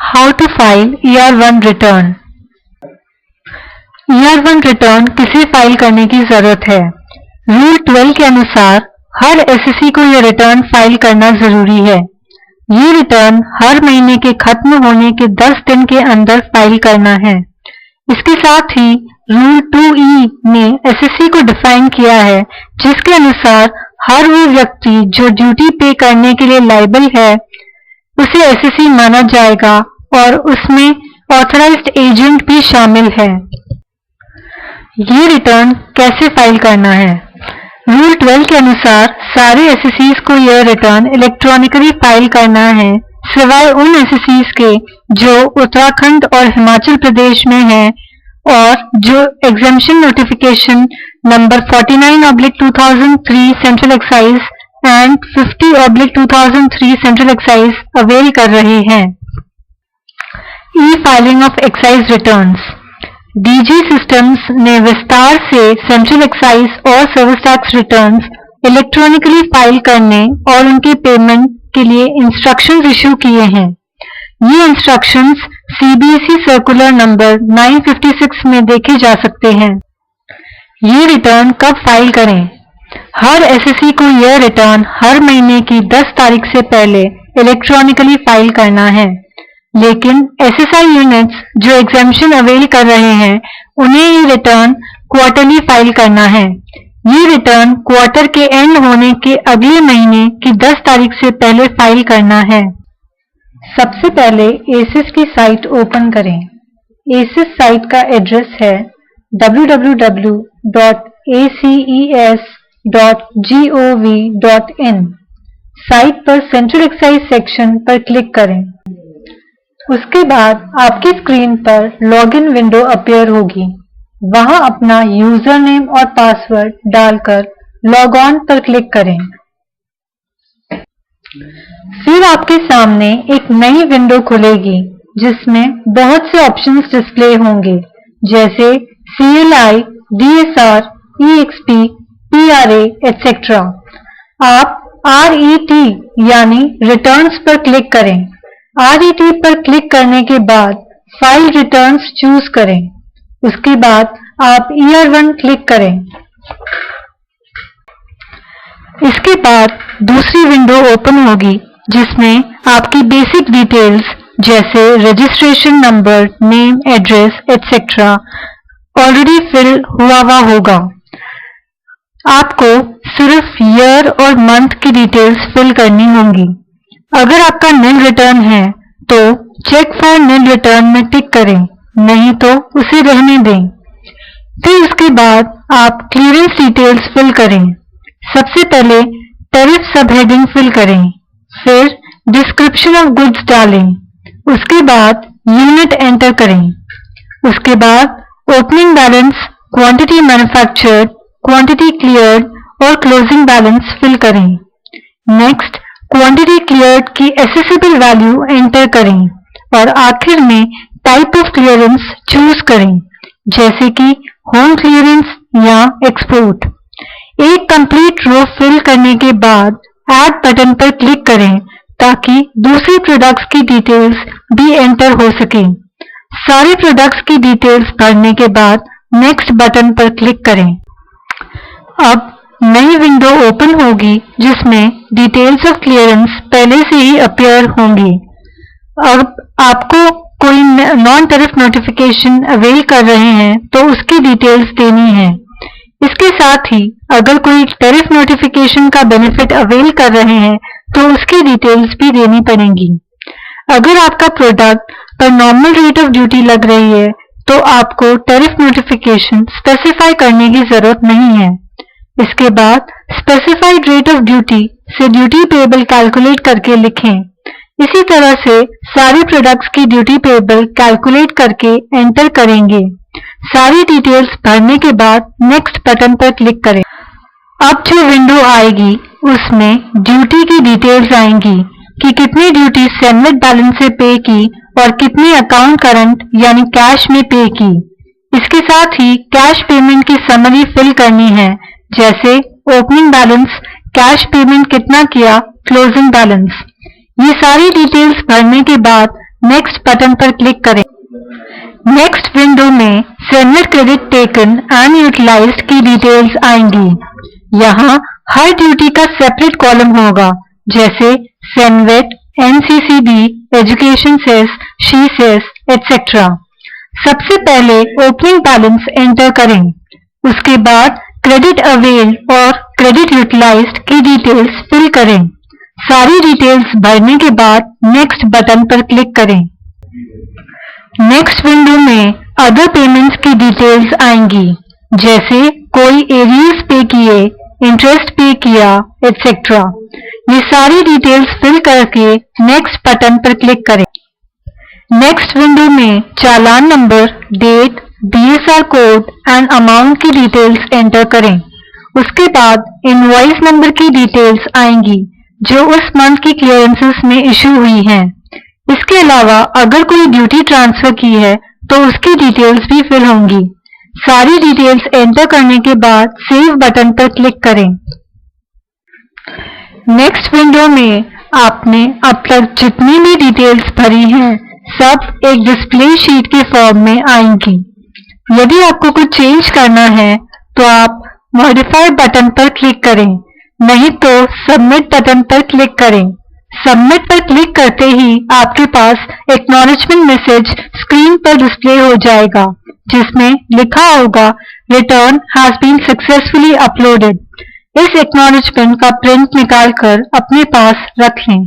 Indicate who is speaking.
Speaker 1: How to file ER1 return? ER1 return किसे file करने की जरूरत है? रूल 12 के अनुसार हर एसएससी को यह रिटर्न फाइल करना जरूरी है। ये रिटर्न हर महीने के खत्म होने के 10 दिन के अंदर फाइल करना है। इसके साथ ही रूल 2E ने एसएससी को डिफाइन किया है, जिसके अनुसार हर वो व्यक्ति जो ड्यूटी पे करने के लिए लायबल है उसे एसएससी माना जाएगा और उसमें ऑथराइज्ड एजेंट भी शामिल है। ये रिटर्न कैसे फाइल करना है? रूल 12 के अनुसार सारे एसएससीज को यह रिटर्न इलेक्ट्रॉनिकली फाइल करना है, सिवाय उन एसएससीज के जो उत्तराखंड और हिमाचल प्रदेश में हैं और जो exemption notification number 49/2003 central excise and 50/2003 central excise avail कर रहे हैं। ई filing of excise returns. DG systems ने विस्तार से सेंट्रल एक्साइज और service tax returns electronically file करने और उनके पेमेंट के लिए इंस्ट्रक्शंस इशू किए हैं। ये इंस्ट्रक्शंस सीबीएसई सर्कुलर नंबर 956 में देखे जा सकते हैं। ये रिटर्न कब फाइल करें? हर एसएससी को यह रिटर्न हर महीने की 10 तारीख से पहले इलेक्ट्रॉनिकली फाइल करना है, लेकिन एसएसआई यूनिट्स जो एग्जेम्पशन अवेल कर रहे हैं उन्हें ये रिटर्न क्वार्टरली फाइल करना है। ये रिटर्न क्वार्टर के एंड होने के अगले महीने की 10 तारीख से पहले फाइल करना है। सबसे पहले एसिस की साइट ओपन करें। एसिस साइट का एड्रेस है www.aces.gov.in। साइट पर सेंट्रल एक्साइज सेक्शन पर क्लिक करें। उसके बाद आपकी स्क्रीन पर लॉगिन विंडो अपीयर होगी। वहां अपना यूजर नेम और पासवर्ड डालकर लॉग ऑन पर क्लिक करें। फिर आपके सामने एक नई विंडो खुलेगी जिसमें बहुत से ऑप्शंस डिस्प्ले होंगे, जैसे CLI, DSR, EXP, PRA, etc। आप RET यानी रिटर्न्स पर क्लिक करें। RET पर क्लिक करने के बाद फाइल रिटर्न्स चूज करें। उसके बाद आप ER1 क्लिक करें। इसके बाद दूसरी विंडो ओपन होगी जिसमें आपकी बेसिक डिटेल्स जैसे registration number, name, address, etc already fill हुआ होगा। आपको सिर्फ ईयर और मंथ की डिटेल्स फिल करनी होंगी। अगर आपका नील रिटर्न है तो चेक फॉर नील रिटर्न में टिक करें, नहीं तो उसे रहने दें। फिर उसके बाद आप क्लियरेंस डिटेल्स फिल करें। सबसे पहले टैरिफ सब हेडिंग फिल करें, फिर डिस्क्रिप्शन ऑफ गुड्स डालें। उसके बाद यूनिट एंटर करें। उसके बाद opening balance, quantity manufactured, quantity cleared और क्लोजिंग बैलेंस फिल करें। नेक्स्ट क्वांटिटी क्लियर्ड की एसेसिबल वैल्यू एंटर करें और आखिर में टाइप ऑफ क्लियरेंस चूज करें, जैसे कि होम क्लियरेंस या एक्सपोर्ट। एक कंप्लीट रो फिल करने के बाद ऐड बटन पर क्लिक करें ताकि दूसरे प्रोडक्ट्स की डिटेल्स भी एंटर हो सके। सारे प्रोडक्ट्स की डिटेल्स भरने के बाद नेक्स्ट बटन पर क्लिक करें। अब नई विंडो ओपन होगी जिसमें डिटेल्स ऑफ क्लियरेंस पहले से ही अपीयर होंगी। अब आपको कोई नॉन टैरिफ नोटिफिकेशन अवेल कर रहे हैं तो उसकी डिटेल्स देनी है। इसके साथ ही अगर कोई टैरिफ नोटिफिकेशन का बेनिफिट अवेल कर रहे हैं तो उसकी डिटेल्स भी देनी पड़ेंगी। अगर आपका प्रोडक्ट पर नॉर्मल रेट ऑफ ड्यूटी लग रही है तो आपको टैरिफ नोटिफिकेशन स्पेसिफाई करने की जरूरत नहीं है। इसके बाद स्पेसिफाइड रेट ऑफ ड्यूटी से ड्यूटी पेएबल कैलकुलेट करके लिखें। इसी तरह से सारे प्रोडक्ट्स की ड्यूटी पेएबल कैलकुलेट करके एंटर करेंगे। सारी डिटेल्स भरने के बाद नेक्स्ट बटन पर क्लिक करें। अब जो विंडो आएगी उसमें ड्यूटी की डिटेल्स आएंगी कि कितनी ड्यूटी सेमलेट बैलेंस से पे की और कितनी अकाउंट करंट यानी कैश में पे की। इसके साथ ही कैश पेमेंट की समरी फिल करनी है, जैसे ओपनिंग बैलेंस, कैश पेमेंट कितना किया, क्लोजिंग बैलेंस। ये सारी डिटेल्स भरने के बाद नेक्स्ट बटन पर क्लिक करें। नेक्स्ट विंडो में sender credit taken and utilised की डिटेल्स आएंगी। यहाँ हर ड्यूटी का सेपरेट कॉलम होगा, जैसे CENVAT, NCCB, education cess, SHE cess, etcetera. सबसे पहले ओपनिंग बैलेंस एंटर करें। उसके बाद क्रेडिट अवेल और क्रेडिट यूटिलाइज्ड की डिटेल्स फिल करें। सारी डिटेल्स भरने के बाद नेक्स्ट बटन पर क्लिक करें। नेक्स्ट विंडो में अदर पेमेंट्स की डिटेल्स आएंगी, जैसे कोई एरियर्स पे किए, इंटरेस्ट पे किया, एटसेट्रा। ये सारी डिटेल्स फिल करके नेक्स्ट बटन पर क्लिक करें। नेक्स्ट विंडो में challan number, date, BSR code and amount की डिटेल्स एंटर करें। उसके बाद इनवॉइस नंबर की डिटेल्स आएंगी, जो उस मंथ की क्लियरेंसेस में इशू हुई हैं। इसके अलावा अगर कोई ड्यूटी ट्रांसफर की है तो उसकी डिटेल्स भी फिल होंगी। सारी डिटेल्स एंटर करने के बाद सेव बटन पर क्लिक करें। नेक्स्ट विंडो में आपने अब तक जितनी भी डिटेल्स भरी हैं सब एक डिस्प्ले शीट के फॉर्म में आएंगी। यदि आपको कुछ चेंज करना है तो आप मॉडिफाई बटन पर क्लिक करें, नहीं तो सबमिट बटन पर क्लिक करें। सबमिट पर क्लिक करते ही आपके पास एक्नॉलेजमेंट मैसेज स्क्रीन पर डिस्प्ले हो जाएगा, जिसमें लिखा होगा return has been successfully uploaded. इस एक्नॉलेजमेंट का प्रिंट निकाल कर अपने पास रख लें।